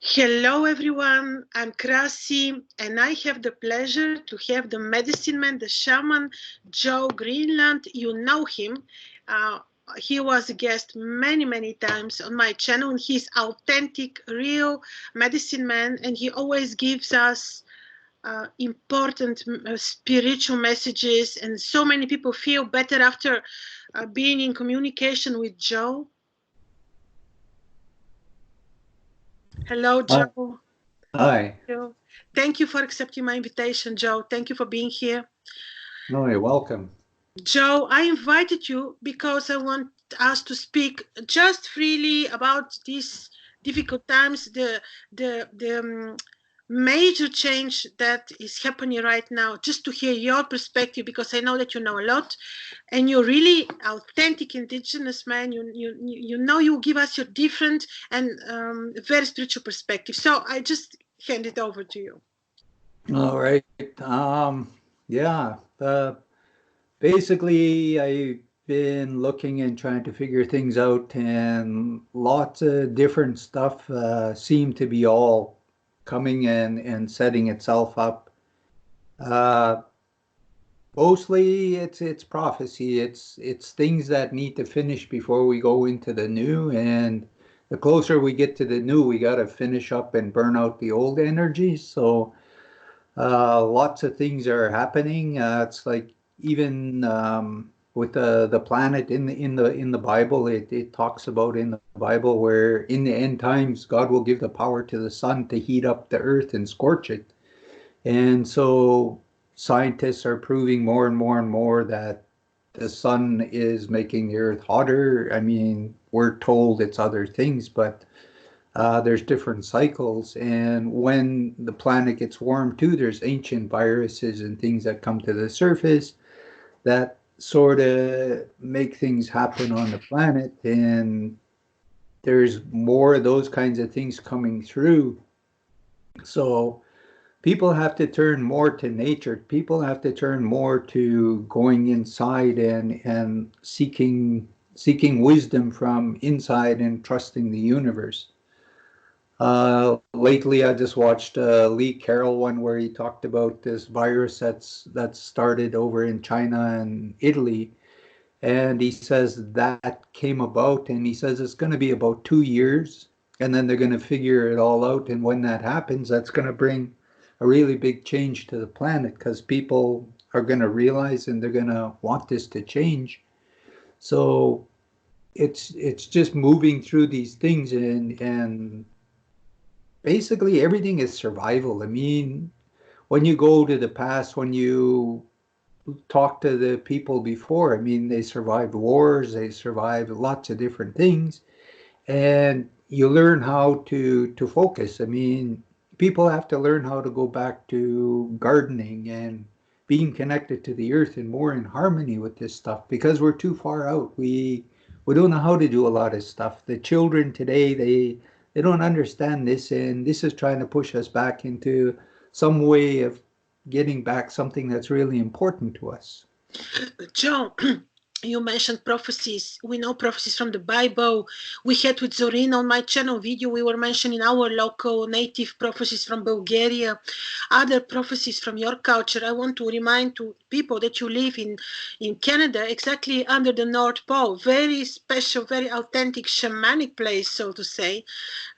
Hello, everyone. I'm Krasi, and I have the pleasure to have the medicine man, the shaman, Joe Greenland. You know him. Uh, he was a guest many, many times on my channel. He's authentic, real medicine man, and he always gives us important spiritual messages. And so many people feel better after being in communication with Joe. Hello, Hi. Joe. Hi. You. Thank you for accepting my invitation, Joe. Thank you for being here. No, you're welcome. Joe, I invited you because I want us to speak just freely about these difficult times, the major change that is happening right now, just to hear your perspective, because I know that you know a lot and you're really authentic indigenous man. You know you give us your different and very spiritual perspective. So I just hand it over to you. All right. Yeah. Basically, I've been looking and trying to figure things out, and lots of different stuff seem to be all coming and setting itself up. Uh, Mostly, it's prophecy. It's things that need to finish before we go into the new, and the closer we get to the new, we got to finish up and burn out the old energies. So lots of things are happening. It's like even with the planet in the Bible, it talks about in the Bible where in the end times God will give the power to the sun to heat up the earth and scorch it. And so scientists are proving more and more and more that the sun is making the earth hotter. I mean, we're told it's other things, but there's different cycles. And when the planet gets warm too, there's ancient viruses and things that come to the surface that sort of make things happen on the planet. And there's more of those kinds of things coming through. So people have to turn more to nature. People have to turn more to going inside and seeking wisdom from inside and trusting the universe. Lately, I just watched Lee Carroll one where he talked about this virus that's started over in China and Italy, and he says that came about, and he says it's going to be about 2 years, and then they're going to figure it all out. And when that happens, that's going to bring a really big change to the planet because people are going to realize and they're going to want this to change. So it's just moving through these things and basically everything is survival. I mean, when you go to the past, when you talk to the people before, I mean, they survived wars, they survived lots of different things, and you learn how to focus. I mean, people have to learn how to go back to gardening and being connected to the earth and more in harmony with this stuff because we're too far out. We don't know how to do a lot of stuff. The children today, they don't understand this, and this is trying to push us back into some way of getting back something that's really important to us. Joe, you mentioned prophecies. We know prophecies from the Bible. We had with Zorina on my channel video, we were mentioning our local native prophecies from Bulgaria, other prophecies from your culture. I want to remind to people that you live in Canada, exactly under the North Pole. Very special, very authentic, shamanic place, so to say.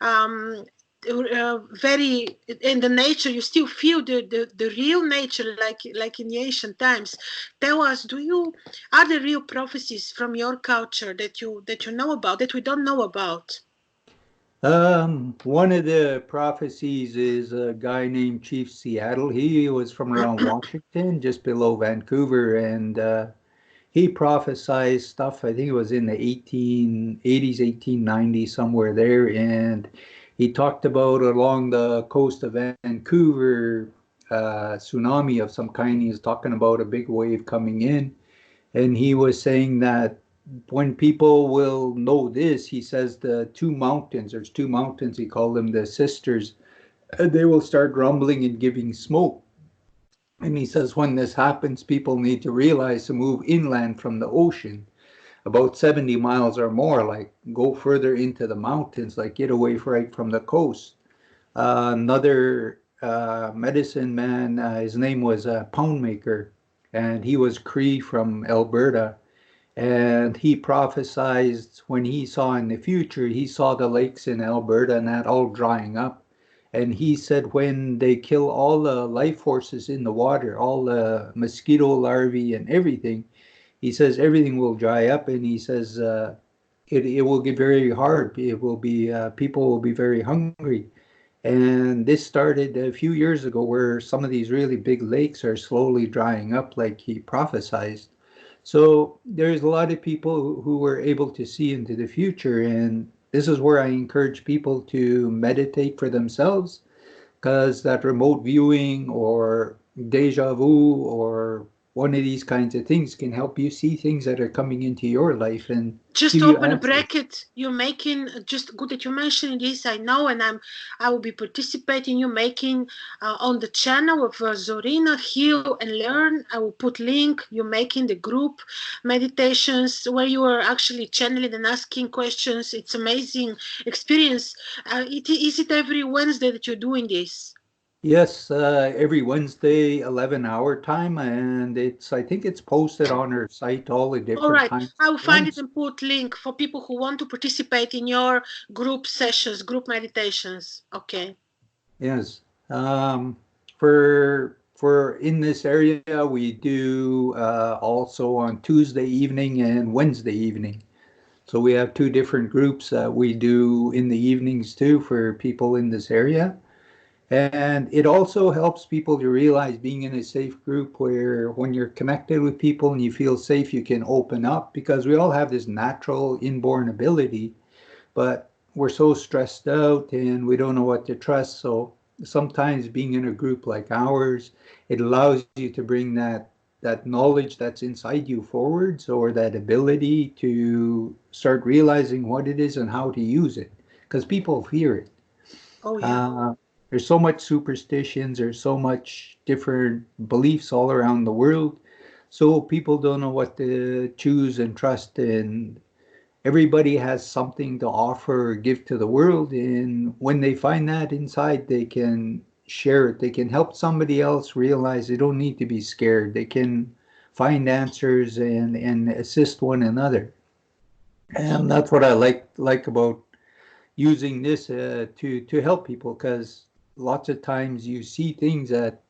Um, very in the nature, you still feel the real nature, like in the ancient times. Tell us, do you are there real prophecies from your culture that you know about that we don't know about? One of the prophecies is a guy named Chief Seattle. He was from around Washington, just below Vancouver, and he prophesied stuff. I think it was in the 1880s, 1890s, somewhere there. And he talked about along the coast of Vancouver, tsunami of some kind. He was talking about a big wave coming in. And he was saying that when people will know this, he says the two mountains, there's two mountains, he called them the sisters, they will start rumbling and giving smoke. And he says when this happens, people need to realize to move inland from the ocean about 70 miles or more, like go further into the mountains, like get away right from the coast. Another medicine man, his name was Poundmaker, and he was Cree from Alberta. And he prophesied when he saw in the future, he saw the lakes in Alberta and that all drying up. And he said when they kill all the life forces in the water, all the mosquito larvae and everything, he says everything will dry up. And he says it will get very hard. It will be, people will be very hungry. And this started a few years ago where some of these really big lakes are slowly drying up like he prophesied. So there's a lot of people who were able to see into the future, and this is where I encourage people to meditate for themselves, because that remote viewing or deja vu or one of these kinds of things can help you see things that are coming into your life and Just give you open a answers. bracket. You're making, just good that you mentioned this. I know, and I will be participating. You making on the channel of Zorina, Heal and Learn. I will put link. You're making the group meditations where you are actually channeling and asking questions. It's amazing experience. Is it every Wednesday that you're doing this? Yes, every Wednesday, 11-hour time, and I think it's posted on our site all the All different right, times I will find it ones. and put link for people who want to participate in your group sessions, group meditations. Okay. Yes. For in this area, we do also on Tuesday evening and Wednesday evening. So we have two different groups that we do in the evenings too for people in this area. And it also helps people to realize being in a safe group where when you're connected with people and you feel safe, you can open up because we all have this natural inborn ability, but we're so stressed out and we don't know what to trust. So sometimes being in a group like ours, it allows you to bring that knowledge that's inside you forwards, or that ability to start realizing what it is and how to use it, because people fear it. Oh yeah. uh, there's so much superstitions, there's so much different beliefs all around the world, so people don't know what to choose and trust. And everybody has something to offer or give to the world, and when they find that inside, they can share it. They can help somebody else realize they don't need to be scared. They can find answers and assist one another. And that's what I like about using this to help people, because lots of times you see things that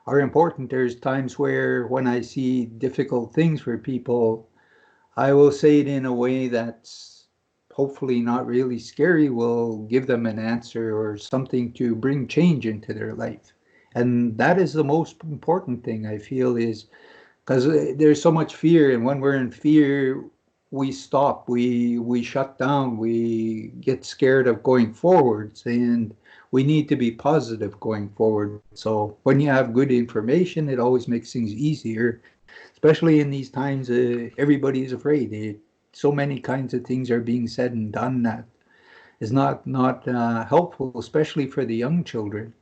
are important. There's times where when I see difficult things for people, I will say it in a way that's hopefully not really scary, will give them an answer or something to bring change into their life. And that is the most important thing I feel, is because there's so much fear, and when we're in fear, we stop, we shut down, we get scared of going forwards, and we need to be positive going forward. So when you have good information, it always makes things easier, especially in these times. Everybody is afraid. So many kinds of things are being said and done that is not helpful, especially for the young children.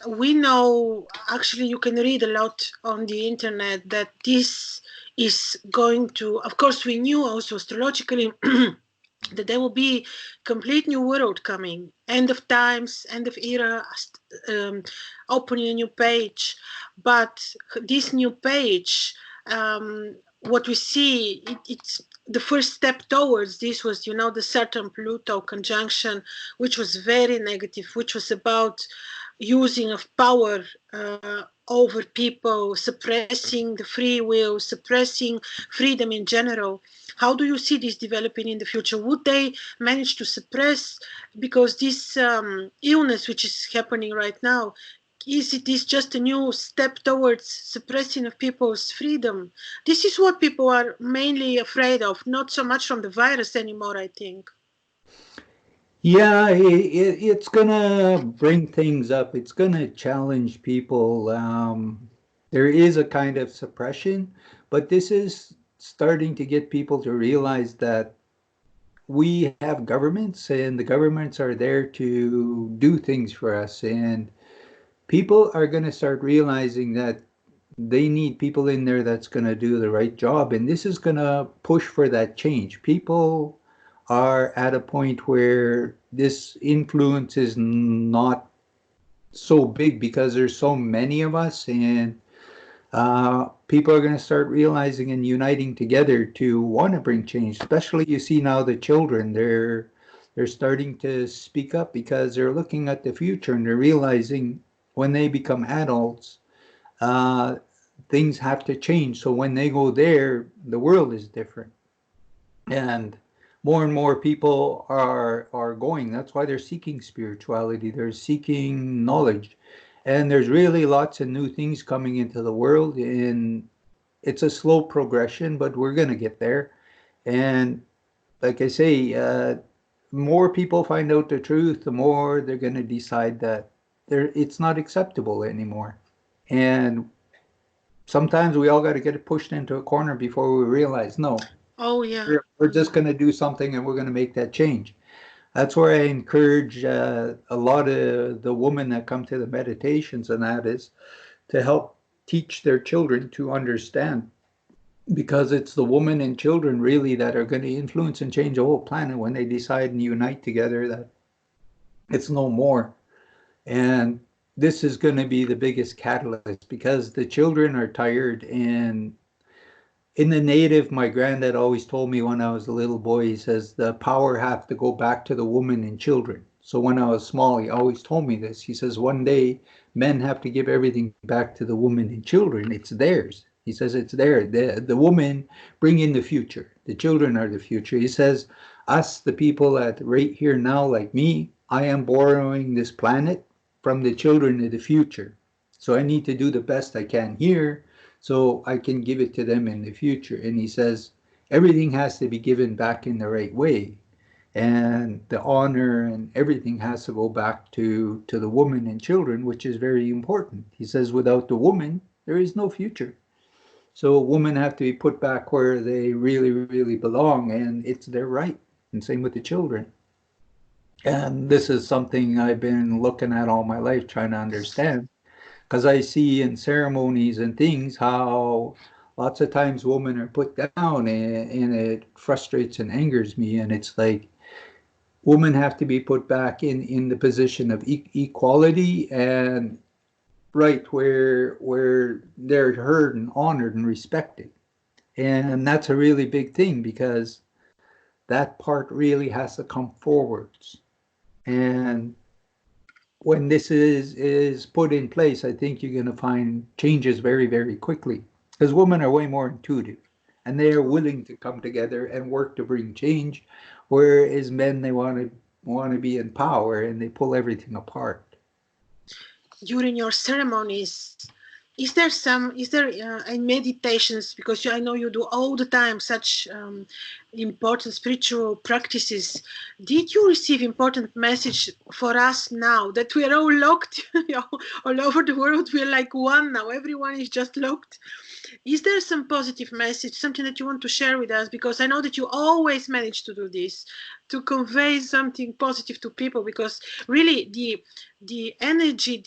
We know, actually you can read a lot on the internet that this is going to, of course we knew also astrologically that there will be complete new world coming, end of times, end of era, um, opening a new page. But this new page, what we see, it's the first step towards this was, the Saturn Pluto conjunction, which was very negative, which was about using of power over people, suppressing the free will, suppressing freedom in general. How do you see this developing in the future? Would they manage to suppress, because this illness which is happening right now, is it is just a new step towards suppressing of people's freedom? This is what people are mainly afraid of, not so much from the virus anymore, I think. Yeah, it's gonna bring things up. It's gonna challenge people. There is a kind of suppression, but this is starting to get people to realize that we have governments, and the governments are there to do things for us. And people are gonna start realizing that they need people in there that's gonna do the right job. And this is gonna push for that change. People are at a point where this influence is not so big because there's so many of us, and people are going to start realizing and uniting together to want to bring change. Especially, you see now the children, they're starting to speak up because they're looking at the future and they're realizing when they become adults, uh, things have to change. So when they go there, the world is different, and more people are going. That's why they're seeking spirituality. They're seeking knowledge, and there's really lots of new things coming into the world. And it's a slow progression, but we're gonna get there. And like I say, more people find out the truth, the more they're gonna decide that it's not acceptable anymore. And sometimes we all got to get it pushed into a corner before we realize, no, Oh yeah. we're just going to do something and we're going to make that change. That's where I encourage a lot of the women that come to the meditations, and that is to help teach their children to understand, because it's the women and children really that are going to influence and change the whole planet when they decide and unite together that it's no more. And this is going to be the biggest catalyst because the children are tired. And in the native, my granddad always told me when I was a little boy, he says, the power have to go back to the woman and children. So when I was small, he always told me this. He says, one day men have to give everything back to the woman and children. It's theirs. He says, it's there. The woman bring in the future. The children are the future. He says, us, the people that right here now, like me, I am borrowing this planet from the children of the future. So I need to do the best I can here so I can give it to them in the future. And he says everything has to be given back in the right way, and the honor and everything has to go back to the woman and children, which is very important. He says without the woman, there is no future. So women have to be put back where they really belong, and it's their right. And same with the children. And this is something I've been looking at all my life, trying to understand, because I see in ceremonies and things how lots of times women are put down, and it frustrates and angers me. And it's like women have to be put back in the position of equality and right where they're heard and honored and respected. And that's a really big thing because that part really has to come forwards. And when this is put in place, I think you're going to find changes very quickly because women are way more intuitive and they are willing to come together and work to bring change, whereas men they want to be in power and they pull everything apart. During your ceremonies, is there in meditations, because I know you do all the time such important spiritual practices, did you receive important message for us now that we are all locked all over the world? We're like one now, everyone is just locked. Is there some positive message, something that you want to share with us? Because I know that you always manage to do this, to convey something positive to people, because really the energy,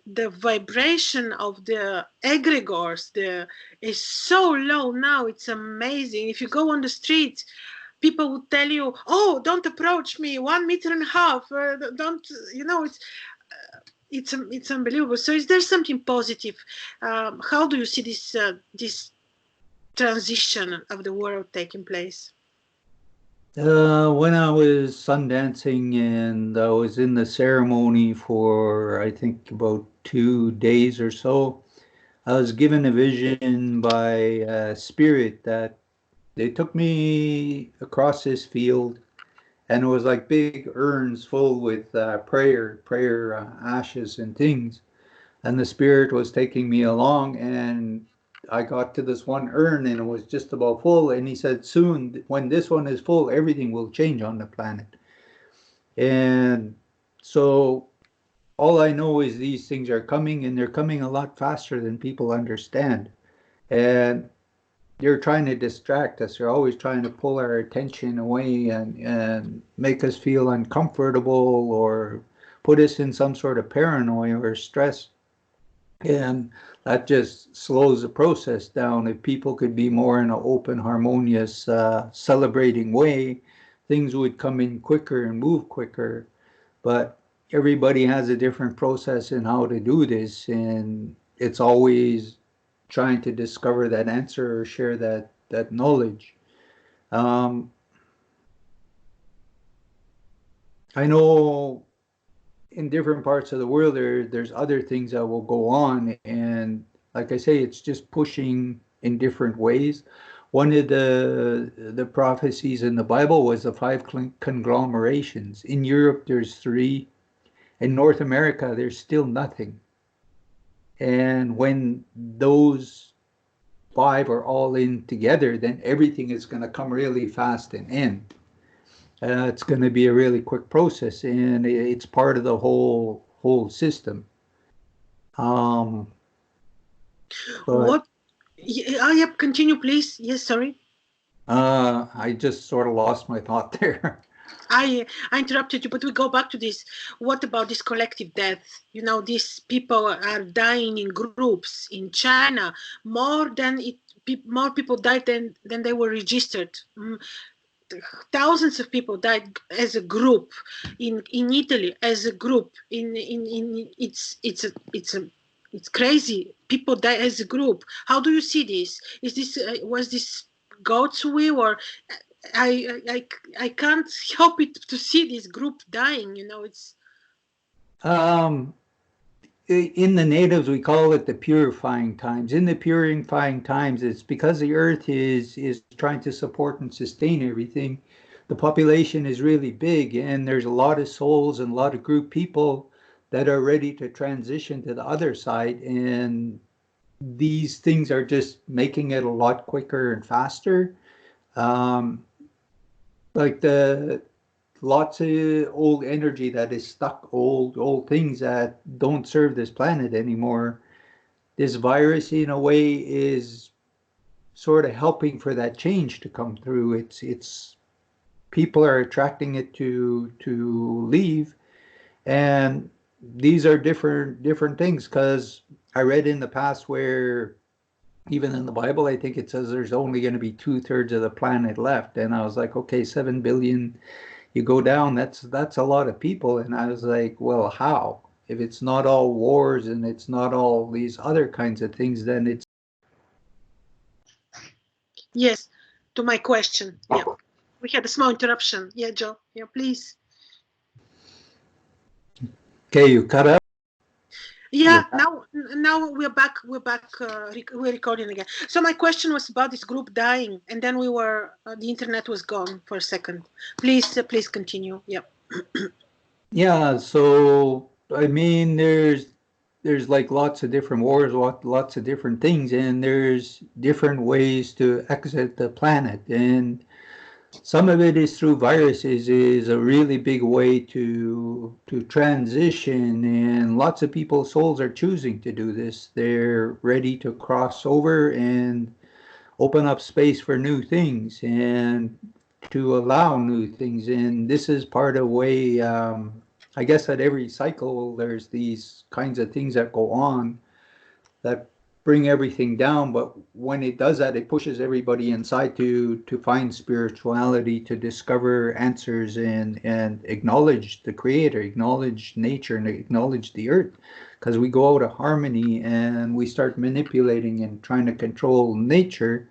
the vibration of the egregores, is so low now. It's amazing. If you go on the street, people would tell you, "Oh, don't approach me. 1.5 meters. Don't, you know, it's unbelievable." So, is there something positive? How do you see this transition of the world taking place? When I was sun dancing and I was in the ceremony for I think about 2 days or so, I was given a vision by a spirit that they took me across this field, and it was like big urns full with prayer ashes and things. And the spirit was taking me along, and I got to this one urn, and it was just about full. And he said, "Soon, when this one is full, everything will change on the planet." And so all I know is these things are coming, and they're coming a lot faster than people understand. And they're trying to distract us. They're always trying to pull our attention away and make us feel uncomfortable or put us in some sort of paranoia or stress. And that just slows the process down. If people could be more in an open, harmonious, celebrating way, things would come in quicker and move quicker, but everybody has a different process in how to do this, and it's always trying to discover that answer or share that knowledge. Um, I know in different parts of the world there's other things that will go on, and like I say, it's just pushing in different ways. One of the prophecies in the Bible was the five conglomerations. In Europe, there's three. In North America, there's still nothing. And when those five are all in together, then everything is going to come really fast and end. It's going to be a really quick process, and it's part of the whole system. Um, but What? Yeah, continue, please. Yes, sorry. I just sort of lost my thought there. I interrupted you, but we go back to this. What about this collective death? You know, these people are dying in groups in China. More people died than they were registered. Thousands of people died as a group in Italy as a group. It's crazy. People die as a group. How do you see this? Is this was this God's will, or I can't help it to see this group dying. You know, it's Um, in the natives, we call it the purifying times. In the purifying times, it's because the earth is trying to support and sustain everything. The population is really big, and there's a lot of souls and a lot of group people that are ready to transition to the other side. And these things are just making it a lot quicker and faster. Um, like the lots of old energy that is stuck, old things that don't serve this planet anymore. This virus, in a way, is sort of helping for that change to come through. It's people are attracting it to leave, and these are different things. Because I read in the past where even in the Bible, I think it says there's only going to be 2/3 of the planet left, and I was like, okay, 7 billion. You go down, that's a lot of people. And I was like, well, how? If it's not all wars and it's not all these other kinds of things, then it's yes. To my question, yeah, we had a small interruption. Yeah, Joe. Yeah, please. okay. You cut out. Yeah, now we're back. We're recording again. So my question was about this group dying, and then the internet was gone for a second. Please continue. Yeah. Yeah. So I mean, there's like lots of different wars, lots of different things, and there's different ways to exit the planet. And some of it is through viruses is a really big way to transition, and lots of people's souls are choosing to do this. They're ready to cross over and open up space for new things and to allow new things. And this is part of way, I guess at every cycle there's these kinds of things that go on that bring everything down. But when it does that, it pushes everybody inside to find spirituality, to discover answers, and acknowledge the creator, acknowledge nature, and acknowledge the earth. Because we go out of harmony and we start manipulating and trying to control nature.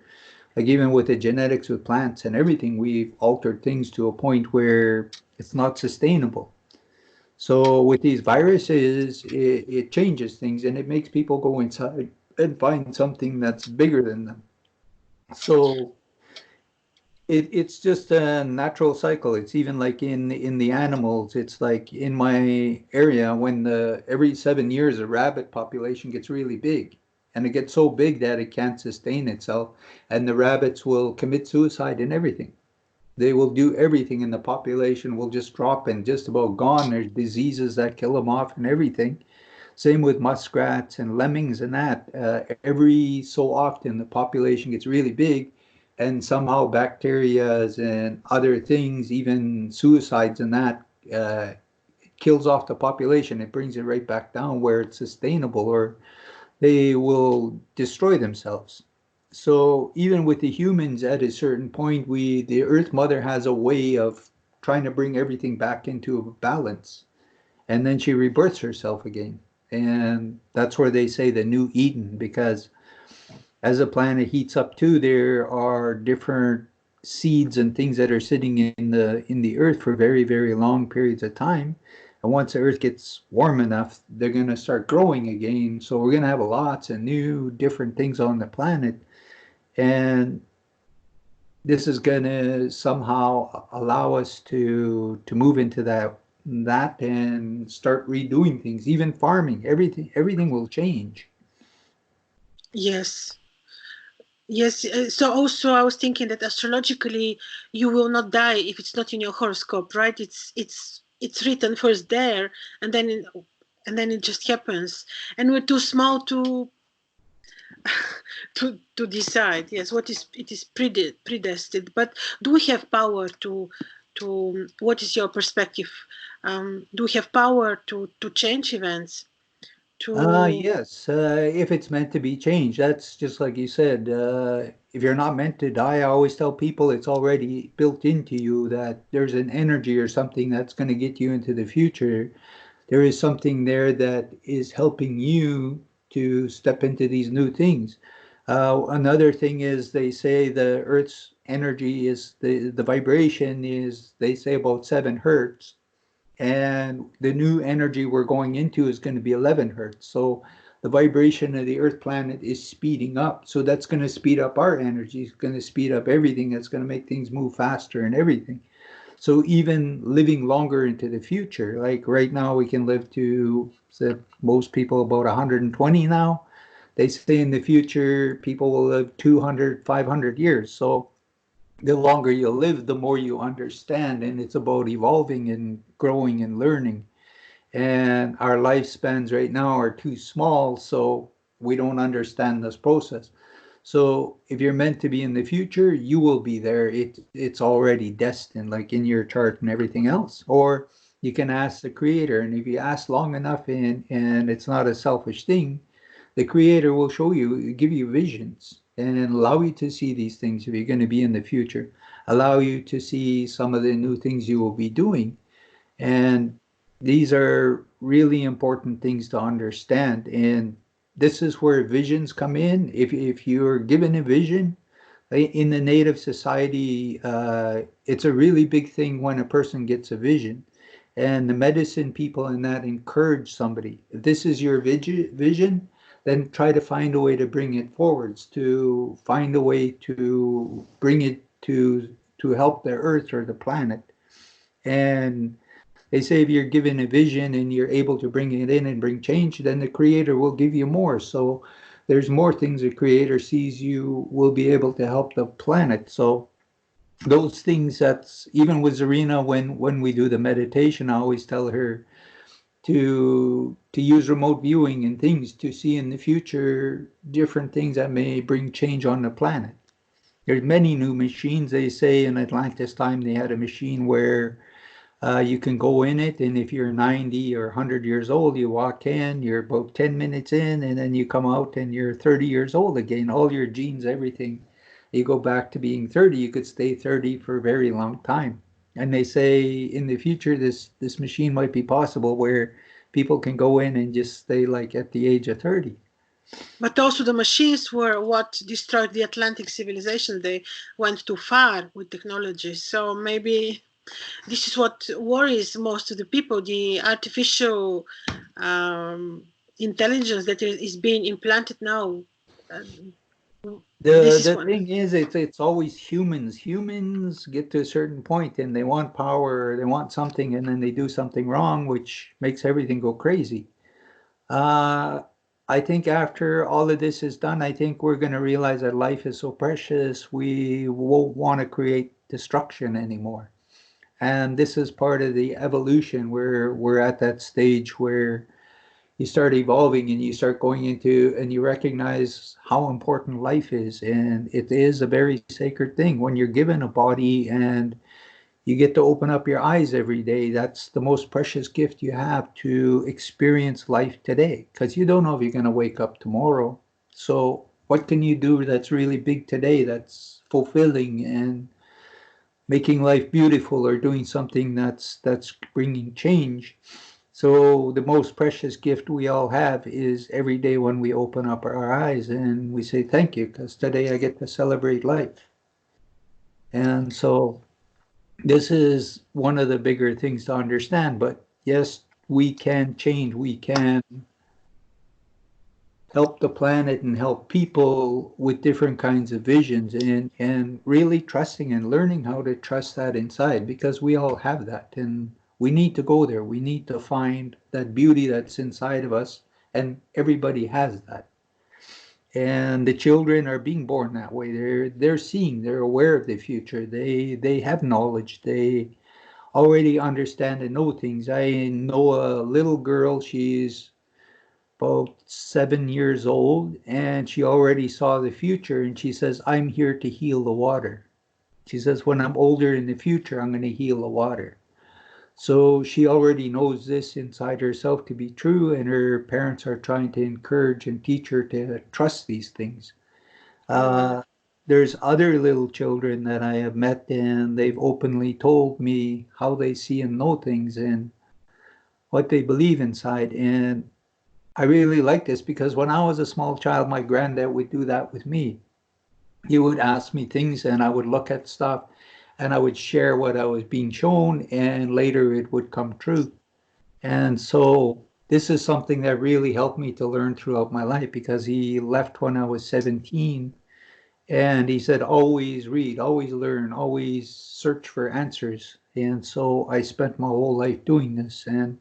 Like even with the genetics with plants and everything, we've altered things to a point where it's not sustainable. So with these viruses, it changes things, and it makes people go inside and find something that's bigger than them. So it's just a natural cycle. It's even like in the animals. It's like in my area when the every 7 years a rabbit population gets really big, and it gets so big that it can't sustain itself, and the rabbits will commit suicide and everything. They will do everything, and the population will just drop and just about gone. There's diseases that kill them off and everything. Same with muskrats and lemmings and that. Every so often, the population gets really big, and somehow bacteria and other things, even suicides and that, kills off the population. It brings it right back down where it's sustainable, or they will destroy themselves. So even with the humans, at a certain point, the Earth Mother has a way of trying to bring everything back into a balance. And then she rebirths herself again. And that's where they say the new Eden, because as the planet heats up too, there are different seeds and things that are sitting in the earth for very, very long periods of time. And once the earth gets warm enough, they're going to start growing again. So we're going to have lots of new different things on the planet. And this is going to somehow allow us to move into that and start redoing things, even farming. Everything will change. Yes. Yes, so also I was thinking that astrologically you will not die if it's not in your horoscope, right? It's written first there, and then it just happens, and we're too small to to decide. Yes, what is it is predestined, but do we have power to what is your perspective? Do we have power to change events? To Yes, if it's meant to be changed, that's just like you said. If you're not meant to die, I always tell people it's already built into you that there's an energy or something that's going to get you into the future. There is something there that is helping you to step into these new things. Another thing is they say the Earth's energy is the vibration is they say about 7 hertz, and the new energy we're going into is going to be 11 hertz. So the vibration of the Earth planet is speeding up. So that's going to speed up our energy. It's going to speed up everything. That's going to make things move faster and everything. So even living longer into the future, like right now, we can live to say, most people about 120 now. They say in the future, people will live 200, 500 years. So the longer you live, the more you understand, and it's about evolving and growing and learning. And our lifespans right now are too small, so we don't understand this process. So if you're meant to be in the future, you will be there. It's already destined, like in your chart and everything else. Or you can ask the creator, and if you ask long enough and it's not a selfish thing, the creator will show you, give you visions and allow you to see these things if you're going to be in the future, allow you to see some of the new things you will be doing. And these are really important things to understand. And this is where visions come in. If you're given a vision, in the native society, it's a really big thing when a person gets a vision. And the medicine people in that encourage somebody. If this is your vision, then try to find a way to bring it forwards, to find a way to bring it to help the earth or the planet. And they say if you're given a vision and you're able to bring it in and bring change, then the creator will give you more. So there's more things the creator sees you will be able to help the planet. So those things, that's even with Zarina, when we do the meditation, I always tell her to use remote viewing and things to see in the future different things that may bring change on the planet. There's many new machines. They say in Atlantis time they had a machine where you can go in it, and if you're 90 or 100 years old, you walk in, you're about 10 minutes in, and then you come out and you're 30 years old again. All your genes, everything. You go back to being 30, you could stay 30 for a very long time. And they say in the future, this machine might be possible where people can go in and just stay like at the age of 30. But also the machines were what destroyed the Atlantic civilization. They went too far with technology. So maybe this is what worries most of the people, the artificial intelligence that is being implanted now. Uh, this is The one. thing is, it's always humans. Humans get to a certain point and they want power, they want something, and then they do something wrong, which makes everything go crazy. Uh, I think after all of this is done, I think we're going to realize that life is so precious, we won't want to create destruction anymore. And this is part of the evolution where we're at that stage where you start evolving and you start going into and you recognize how important life is. And it is a very sacred thing when you're given a body and you get to open up your eyes every day. That's the most precious gift you have, to experience life today, because you don't know if you're going to wake up tomorrow. So what can you do that's really big today, that's fulfilling? And making life beautiful or doing something that's bringing change. So the most precious gift we all have is every day when we open up our eyes and we say thank you because today I get to celebrate life. And so this is one of the bigger things to understand. But yes, we can change. We can help the planet and help people with different kinds of visions and really trusting and learning how to trust that inside because we all have that and we need to go there. We need to find that beauty that's inside of us and everybody has that. And the children are being born that way. They're seeing, they're aware of the future. They have knowledge. They already understand and know things. I know a little girl, she's about 7 years old, and she already saw the future. And she says, I'm here to heal the water. She says, when I'm older in the future, I'm going to heal the water. So she already knows this inside herself to be true, and her parents are trying to encourage and teach her to trust these things. Mm. Uh, there's other little children that I have met, and they've openly told me how they see and know things and what they believe inside. And I really like this because when I was a small child, my granddad would do that with me. He would ask me things, and I would look at stuff and I would share what I was being shown, and later it would come true. And so this is something that really helped me to learn throughout my life because he left when I was 17. And he said, always read, always learn, always search for answers. And so I spent my whole life doing this. And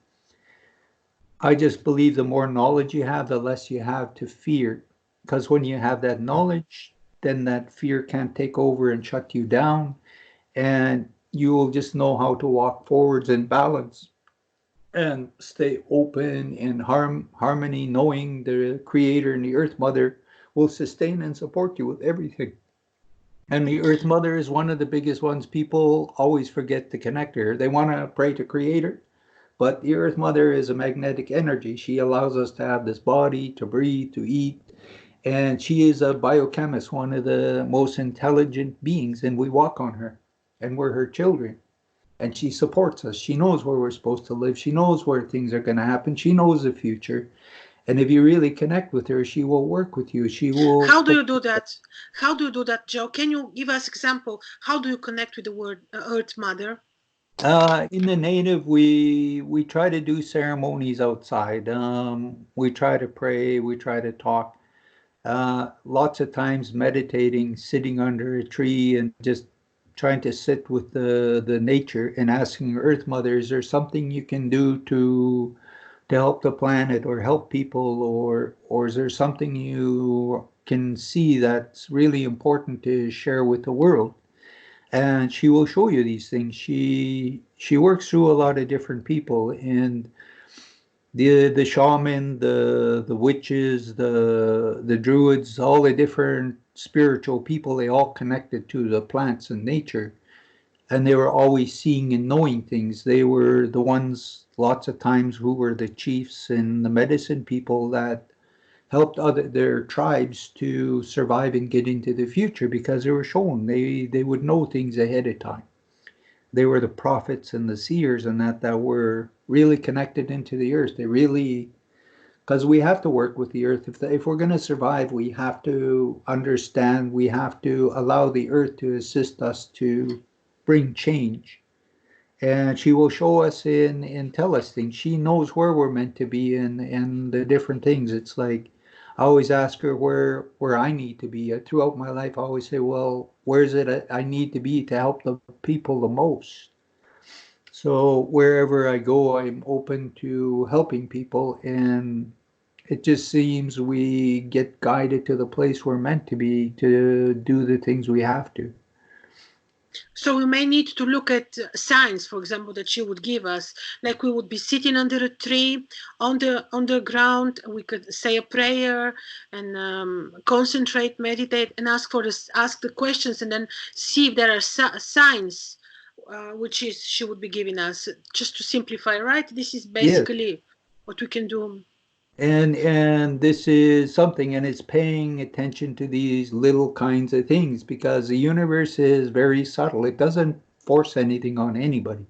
I just believe the more knowledge you have, the less you have to fear. Because when you have that knowledge, then that fear can't take over and shut you down. And you will just know how to walk forwards in balance and stay open in harmony, knowing the Creator and the Earth Mother will sustain and support you with everything. And the Earth Mother is one of the biggest ones. People always forget to connect to her. They want to pray to Creator, but the Earth Mother is a magnetic energy. She allows us to have this body, to breathe, to eat. And she is a biochemist, one of the most intelligent beings, and we walk on her. And we're her children. And she supports us. She knows where we're supposed to live. She knows where things are going to happen. She knows the future. And if you really connect with her, she will work with you. She will. How do you do that? How do you do that, Joe? Can you give us example? How do you connect with the word Earth Mother? In the native, we try to do ceremonies outside. We try to pray. We try to talk. Lots of times meditating, sitting under a tree, and just trying to sit with the nature and asking Earth Mother, is there something you can do to help the planet or help people, or is there something you can see that's really important to share with the world? And she will show you these things. She works through a lot of different people, and the shaman, the witches, the druids, all the different spiritual people, they all connected to the plants and nature, and they were always seeing and knowing things. They were the ones lots of times who were the chiefs and the medicine people that helped other their tribes to survive and get into the future because they were shown they would know things ahead of time. They were the prophets and the seers and that were really connected into the earth. They really, because we have to work with the earth. If we're going to survive, we have to understand. We have to allow the earth to assist us to bring change. And she will show us and tell us things. She knows where we're meant to be and the different things. It's like I always ask her where I need to be. Throughout my life, I always say, well, where is it I need to be to help the people the most? So wherever I go, I'm open to helping people, and it just seems we get guided to the place we're meant to be to do the things we have to. So we may need to look at signs, for example, that she would give us. Like we would be sitting under a tree on the ground. We could say a prayer and concentrate, meditate, and ask the questions, and then see if there are signs, which is she would be giving us. Just to simplify, right? This is Yes. basically what we can do. And this is something, and it's paying attention to these little kinds of things because the universe is very subtle. It doesn't force anything on anybody.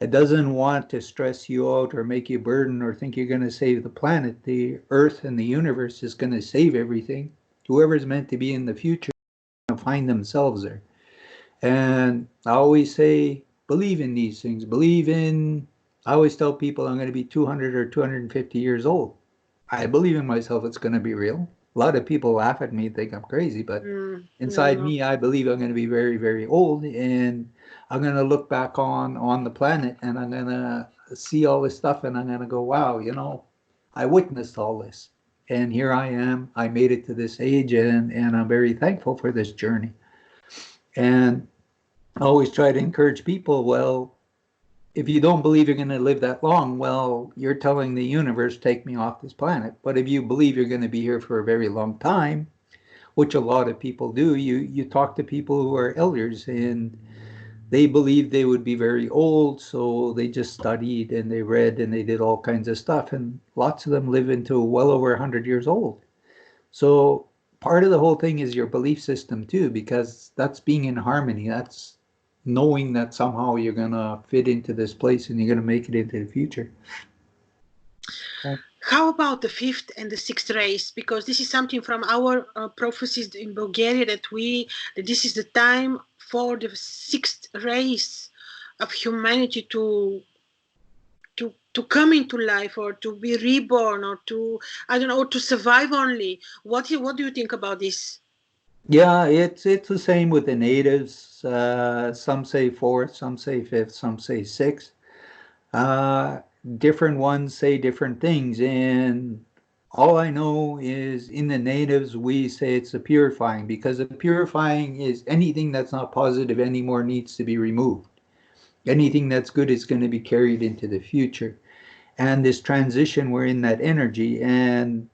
It doesn't want to stress you out or make you burden or think you're going to save the planet. The earth and the universe is going to save everything. Whoever's meant to be in the future is going to find themselves there. And I always say, believe in these things. I always tell people I'm going to be 200 or 250 years old. I believe in myself it's going to be real. A lot of people laugh at me and think I'm crazy, but inside No. me, I believe I'm going to be very, very old, and I'm going to look back on the planet, and I'm going to see all this stuff, and I'm going to go, wow, I witnessed all this, and here I am. I made it to this age, and I'm very thankful for this journey. And I always try to encourage people, well, if you don't believe you're going to live that long, well, you're telling the universe, take me off this planet. But if you believe you're going to be here for a very long time, which a lot of people do, you talk to people who are elders and they believed they would be very old, so they just studied and they read and they did all kinds of stuff. And lots of them live into well over 100 years old. So part of the whole thing is your belief system too, because that's being in harmony. That's knowing that somehow you're going to fit into this place and you're going to make it into the future. How about the fifth and the sixth race? Because this is something from our prophecies in Bulgaria that this is the time for the sixth race of humanity to come into life or to be reborn or to, I don't know, or to survive only. What do you think about this? Yeah, it's the same with the natives. Some say fourth, some say fifth, some say sixth. Uh, Different ones say different things, and all I know is in the natives we say it's the purifying, because the purifying is anything that's not positive anymore needs to be removed. Anything that's good is going to be carried into the future. And this transition, we're in that energy, and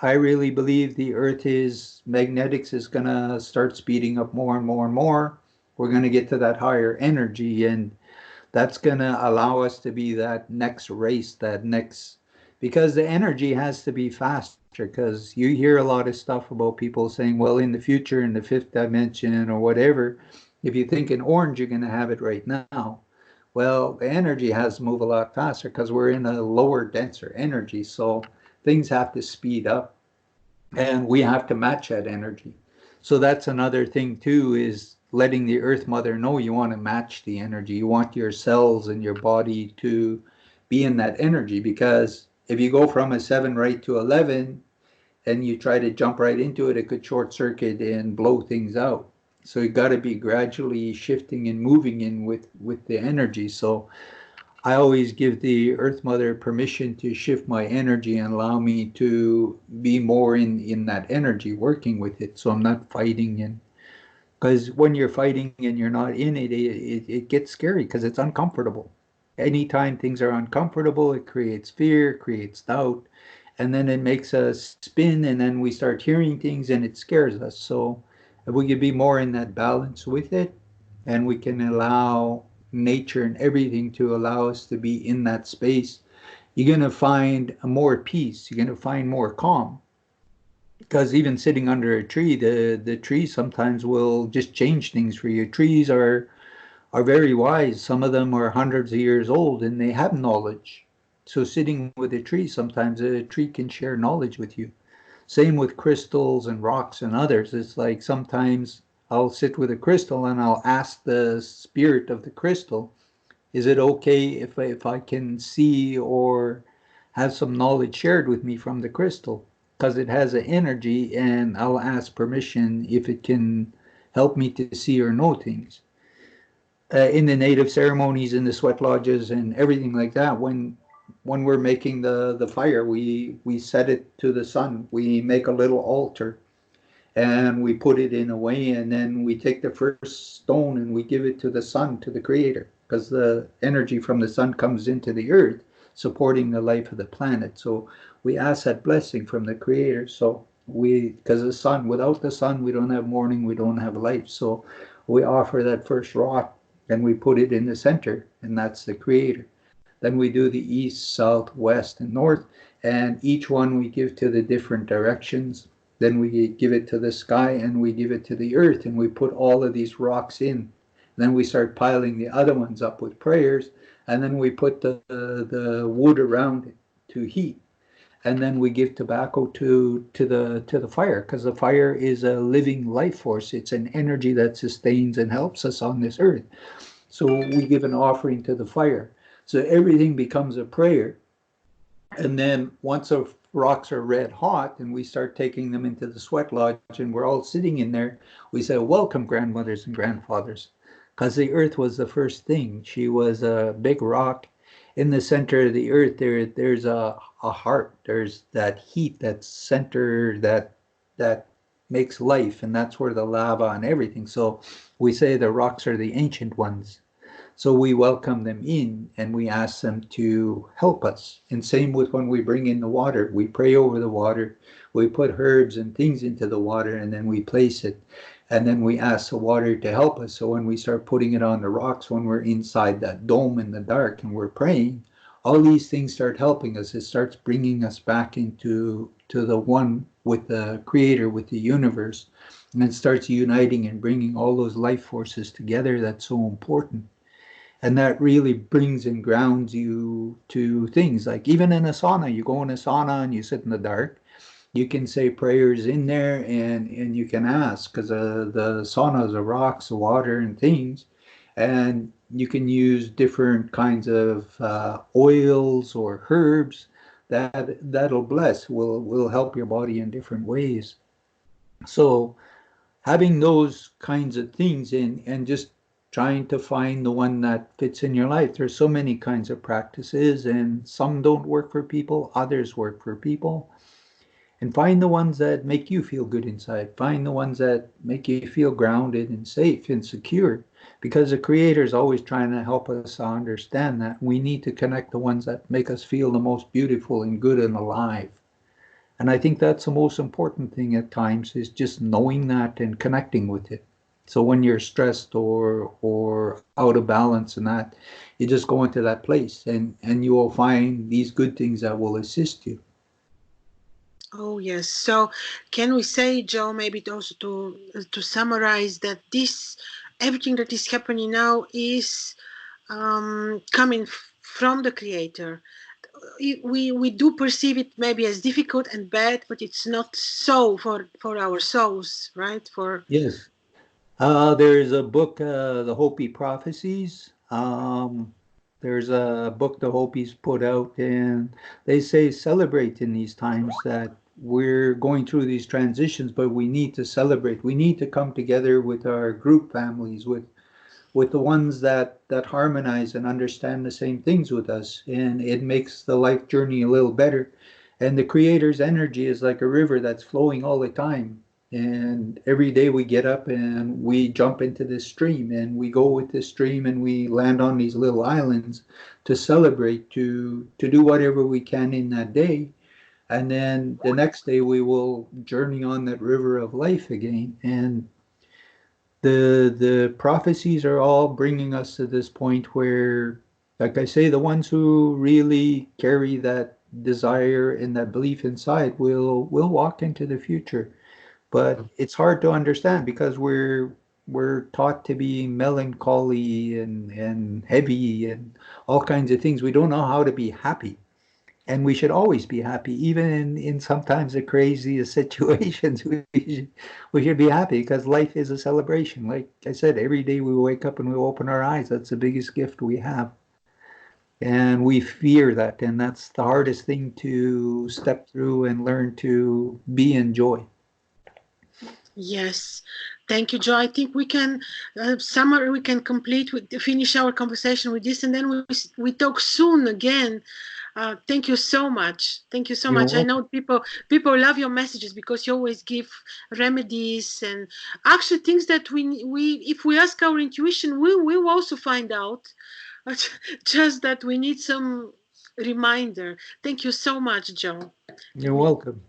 I really believe the Earth is magnetics is going to start speeding up more and more and more. We're going to get to that higher energy, and that's going to allow us to be that next race, because the energy has to be faster. Because you hear a lot of stuff about people saying, well, in the future, in the fifth dimension or whatever, if you think in orange, you're going to have it right now. Well, the energy has to move a lot faster because we're in a lower, denser energy. So things have to speed up and we have to match that energy. So that's another thing too, is letting the earth mother know you want to match the energy. You want your cells and your body to be in that energy, because if you go from a 7 right to 11 and you try to jump right into it, it could short circuit and blow things out. So you got to be gradually shifting and moving in with the energy. So I always give the Earth Mother permission to shift my energy and allow me to be more in that energy, working with it. So I'm not fighting. And because when you're fighting and you're not in it, it gets scary because it's uncomfortable. Anytime things are uncomfortable, it creates fear, creates doubt, and then it makes us spin, and then we start hearing things and it scares us. So if we could be more in that balance with it, and we can allow nature and everything to allow us to be in that space, you're going to find more peace. You're going to find more calm. Because even sitting under a tree, the tree sometimes will just change things for you. Trees are very wise. Some of them are hundreds of years old and they have knowledge. So sitting with a tree, sometimes a tree can share knowledge with you. Same with crystals and rocks and others. It's like sometimes I'll sit with a crystal and I'll ask the spirit of the crystal, is it okay if I can see or have some knowledge shared with me from the crystal? Because it has an energy, and I'll ask permission if it can help me to see or know things. In the native ceremonies, in the sweat lodges, and everything like that, when we're making the fire, we set it to the sun. We make a little altar and we put it in a way, and then we take the first stone and we give it to the sun, to the creator, because the energy from the sun comes into the earth, supporting the life of the planet. So we ask that blessing from the creator. So because the sun, without the sun, we don't have morning, we don't have life. So we offer that first rock and we put it in the center, and that's the creator. Then we do the east, south, west, and north, and each one we give to the different directions. Then we give it to the sky and we give it to the earth, and we put all of these rocks in. Then we start piling the other ones up with prayers, and then we put the wood around it to heat, and then we give tobacco to the fire, because the fire is a living life force. It's an energy that sustains and helps us on this earth. So we give an offering to the fire. So everything becomes a prayer. And then once the rocks are red hot and we start taking them into the sweat lodge and we're all sitting in there, we say, welcome, grandmothers and grandfathers. Because the earth was the first thing. She was a big rock. In the center of the earth, there's a heart. There's that heat, that center that makes life, and that's where the lava and everything. So we say the rocks are the ancient ones. So we welcome them in and we ask them to help us. And same with when we bring in the water. We pray over the water. We put herbs and things into the water and then we place it. And then we ask the water to help us. So when we start putting it on the rocks, when we're inside that dome in the dark and we're praying, all these things start helping us. It starts bringing us back to the one with the creator, with the universe. And it starts uniting and bringing all those life forces together. That's so important. And that really brings and grounds you to things like even in a sauna. You go in a sauna and you sit in the dark. You can say prayers in there and you can ask, because the saunas are rocks, water, and things. And you can use different kinds of oils or herbs that'll bless, will help your body in different ways. So having those kinds of things in and just trying to find the one that fits in your life. There's so many kinds of practices, and some don't work for people, others work for people. And find the ones that make you feel good inside. Find the ones that make you feel grounded and safe and secure. Because the Creator is always trying to help us understand that we need to connect the ones that make us feel the most beautiful and good and alive. And I think that's the most important thing at times, is just knowing that and connecting with it. So when you're stressed or out of balance and that, you just go into that place and you will find these good things that will assist you. Oh yes. So can we say, Joe, maybe also to summarize that this everything that is happening now is coming from the Creator. We do perceive it maybe as difficult and bad, but it's not so for our souls, right? For Yes. There's a book, The Hopi Prophecies. There's a book the Hopis put out, and they say celebrate in these times, that we're going through these transitions, but we need to celebrate. We need to come together with our group families, with the ones that harmonize and understand the same things with us, and it makes the life journey a little better. And the Creator's energy is like a river that's flowing all the time, and every day we get up and we jump into this stream and we go with this stream and we land on these little islands to celebrate, to do whatever we can in that day. And then the next day we will journey on that river of life again. And the prophecies are all bringing us to this point where, like I say, the ones who really carry that desire and that belief inside will walk into the future. But it's hard to understand because we're taught to be melancholy and heavy and all kinds of things. We don't know how to be happy. And we should always be happy, even in sometimes the craziest situations. We should be happy because life is a celebration. Like I said, every day we wake up and we open our eyes. That's the biggest gift we have. And we fear that. And that's the hardest thing to step through and learn to be in joy. yes, thank you, Joe. I think we can summary. We can finish our conversation with this, and then we talk soon again. Thank you so much. Thank you so You're much. I welcome. know people love your messages because you always give remedies and actually things that we if we ask our intuition, we will also find out. Just that we need some reminder. Thank you so much, Joe. You're welcome.